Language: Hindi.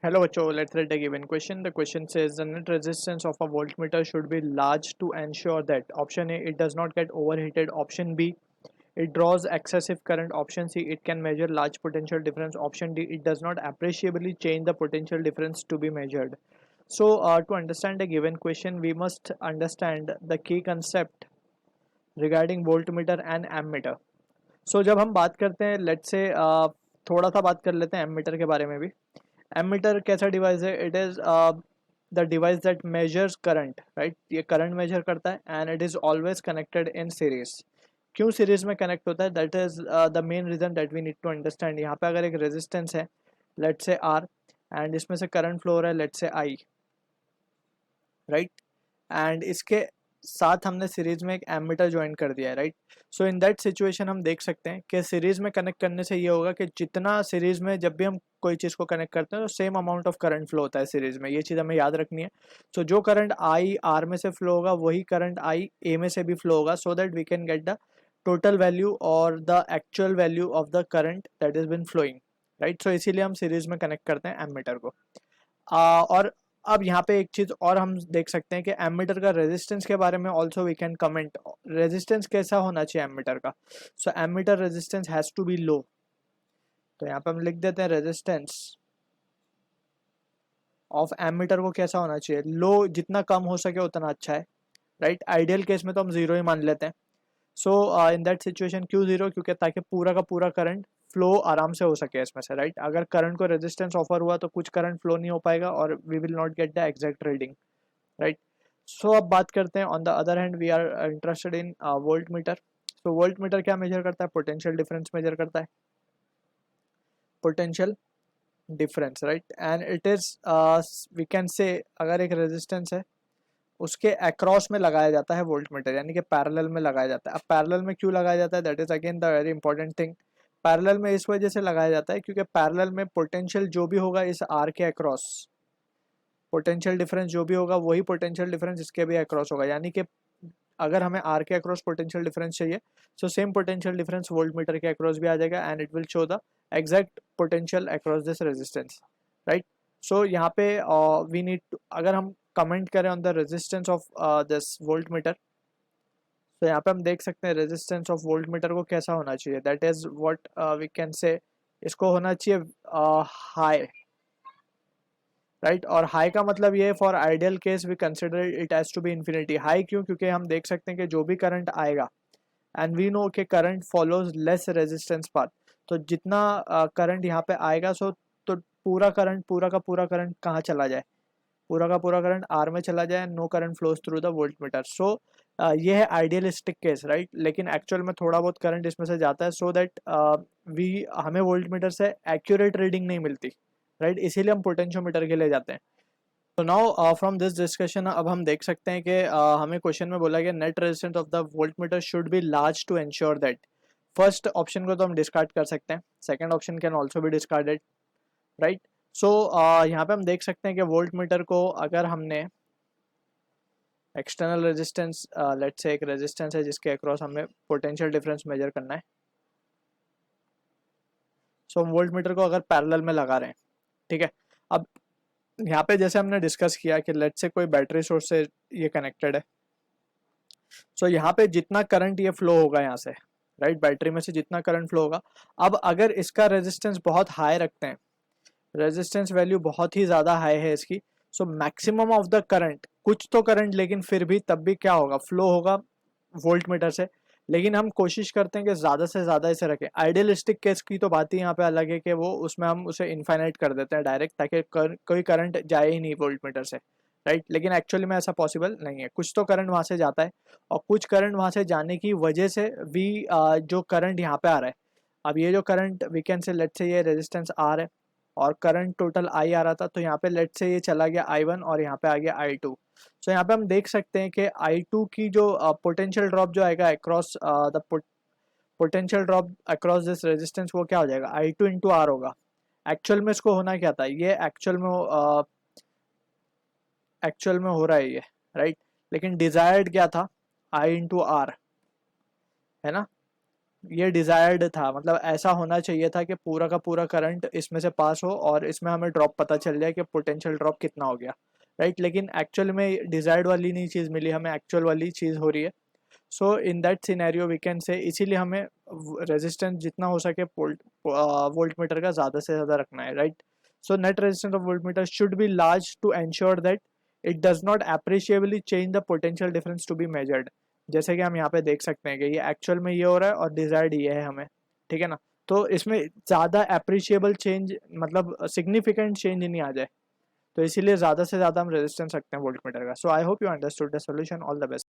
Hello, Cho. Let's read a given question. The question says the net resistance of a voltmeter should be large to ensure that option A, it does not get overheated. Option B, it draws excessive current. Option C, it can measure large potential difference. Option D, it does not appreciably change the potential difference to be measured. So, to understand a given question, we must understand the key concept regarding voltmeter and ammeter. So, जब हम बात करते हैं, लेट्स से थोड़ा सा बात कर लेते हैं एमीटर के बारे में भी. एमीटर कैसा डिवाइस है? It is the device that measures current, right. ये करंट मेजर करता है and it is always connected in series. क्यों सीरीज में कनेक्ट होता है? That is the main reason that we need to understand. यहाँ पे अगर एक रेजिस्टेंस है, लेट्स से आर, एंड इसमें से करंट फ्लो हो रहा है, let's say I, right. And इसके साथ हमने सीरीज में एक एमीटर ज्वाइन कर दिया है, right. So in that situation हम देख सकते हैं कि सीरीज में कनेक्ट करने से ये होगा कि जितना सीरीज में जब भी हम कोई चीज़ को कनेक्ट करते हैं तो same amount of current flow होता है सीरीज में. ये चीज़ हमें याद रखनी है. सो जो करंट आई आर में से फ्लो होगा वही करंट आई ए में से भी फ्लो होगा, so that we can get the total value और the actual value of the current that is been flowing, right. So इसीलिए हम सीरीज में कनेक्ट करते हैं एमीटर को. और अब यहाँ पे एक चीज़ और हम देख सकते हैं कि एमीटर का रेजिस्टेंस के बारे में also we can comment. Resistance कैसा होना चाहिए एमीटर का? So ammeter resistance has to be low. तो यहाँ पे हम लिख देते हैं रेजिस्टेंस ऑफ एमीटर को कैसा होना चाहिए? लो. जितना कम हो सके उतना अच्छा है, राइट. आइडियल केस में तो हम जीरो ही मान लेते हैं. सो इन दैट सिचुएशन क्यों जीरो? क्योंकि ताकि पूरा का पूरा करंट फ्लो आराम से हो सके इसमें से, राइट. अगर करंट को रेजिस्टेंस ऑफर हुआ तो कुछ करंट फ्लो नहीं हो पाएगा और we will not get the exact reading, right. So अब बात करते हैं on the other hand we are interested in voltmeter. So voltmeter क्या मेजर करता है? पोटेंशियल डिफरेंस मेजर करता है. Potential difference, right. And it is we can say अगर एक रेजिस्टेंस है उसके अक्रॉस में लगाया जाता है वोल्ट मीटर, यानी कि पैरेलल में लगाया जाता है. अब पैरेलल में क्यों लगाया जाता है? That is again the very important thing. Parallel में इस वजह से लगाया जाता है क्योंकि पैरेलल में पोटेंशियल जो भी होगा इस आर के अक्रॉस, पोटेंशियल डिफरेंस जो भी होगा वही पोटेंशियल डिफरेंस इसके भी अक्रॉस होगा. यानी कि अगर हमें आर के अक्रॉस पोटेंशियल डिफरेंस चाहिए so same potential difference voltmeter के अक्रॉस भी आ जाएगा and it will show the exact potential across this resistance, right. So यहाँ पे वी नीड, अगर हम कमेंट करें on the resistance of this voltmeter, तो यहाँ पे हम देख सकते हैं रेजिस्टेंस ऑफ वोल्ट मीटर को कैसा होना चाहिए. That is what we can say, इसको होना चाहिए हाई, राइट. और हाई का मतलब ये for ideal case we consider it as to be infinity. High क्यों? क्योंकि हम देख सकते हैं कि जो भी करंट आएगा एंड वी नो कि current follows less resistance path. तो जितना करंट यहाँ पे आएगा सो तो पूरा करंट, पूरा का पूरा करंट कहाँ चला जाए? पूरा का पूरा करंट आर में चला जाए. No current flows through the voltmeter. So ये है आइडियलिस्टिक केस, राइट. लेकिन एक्चुअल में थोड़ा बहुत करंट इसमें से जाता है सो दैट वी हमें वोल्ट मीटर से एक्यूरेट रीडिंग नहीं मिलती, राइट. इसीलिए हम पोटेंशियोमीटर के लिए जाते हैं. तो नाउ फ्रॉम दिस डिस्कशन अब हम देख सकते हैं कि हमें क्वेश्चन में बोला गया net resistance of the voltmeter should be large to ensure that. First option को तो हम डिस्कार्ड कर सकते हैं, second option can also be discarded, right. So यहाँ पे हम देख सकते हैं कि वोल्ट मीटर को अगर हमने एक्सटर्नल रेजिस्टेंस, लेट्स से एक रेजिस्टेंस है जिसके अक्रॉस हमें पोटेंशियल डिफरेंस मेजर करना है. सो हम वोल्ट मीटर को अगर पैरेलल में लगा रहे हैं, ठीक है. अब यहाँ पे जैसे हमने डिस्कस किया कि लेट्स से कोई बैटरी सोर्स से ये कनेक्टेड है. सो यहाँ पे जितना करंट ये फ्लो होगा यहाँ से, राइट, बैटरी में से जितना करंट फ्लो होगा. अब अगर इसका रेजिस्टेंस बहुत हाई रखते हैं, रेजिस्टेंस वैल्यू बहुत ही ज़्यादा हाई है इसकी, so maximum of the current, कुछ तो करंट लेकिन फिर भी तब भी क्या होगा? फ्लो होगा वोल्ट मीटर से. लेकिन हम कोशिश करते हैं कि ज़्यादा से ज़्यादा इसे रखें. आइडियलिस्टिक केस की तो बात ही यहाँ पे अलग है कि वो उसमें हम उसे इनफाइनाइट कर देते हैं डायरेक्ट, ताकि कोई करंट जाए ही नहीं वोल्ट मीटर से, राइट. लेकिन एक्चुअली में ऐसा पॉसिबल नहीं है. कुछ तो करंट वहाँ से जाता है और कुछ करंट वहाँ से जाने की वजह से वी जो करंट यहाँ पे आ रहा है, अब ये जो current we can say let's say ये रेजिस्टेंस आर है और करंट टोटल आई आ रहा था, तो यहाँ पे लेट्स से ये चला गया I1 और यहाँ पे आ गया I2. सो यहाँ पे हम देख सकते हैं कि I2 की जो पोटेंशियल ड्रॉप जो आएगा across the potential drop across this resistance, वो क्या हो जाएगा? I2 इंटू आर होगा. एक्चुअल में इसको होना क्या था? ये एक्चुअल में हो रहा है ये, राइट. लेकिन डिजायर्ड क्या था? I इंटू आर, है ना. ये डिजायर्ड था, मतलब ऐसा होना चाहिए था कि पूरा का पूरा करंट इसमें से पास हो और इसमें हमें ड्रॉप पता चल जाए कि पोटेंशियल ड्रॉप कितना हो गया, राइट। लेकिन एक्चुअल में डिजायर्ड वाली नहीं चीज़ मिली हमें, एक्चुअल वाली चीज़ हो रही है। So in that scenario we can say, इसीलिए हमें रेजिस्टेंस जितना हो सके वोल्ट मीटर का ज़्यादा से ज़्यादा रखना है, right. So net resistance of voltmeter should be large to ensure that it does not appreciably change the potential difference to be measured. जैसे कि हम यहाँ पे देख सकते हैं कि ये एक्चुअल में ये हो रहा है और डिजायर्ड ये है हमें, ठीक है ना। तो इसमें ज़्यादा अप्रिशिएबल चेंज, मतलब सिग्निफिकेंट चेंज नहीं आ जाए, तो इसीलिए ज़्यादा से ज़्यादा हम रेजिस्टेंस रखते हैं वोल्ट मीटर का। So I hope you understood the solution. All the best.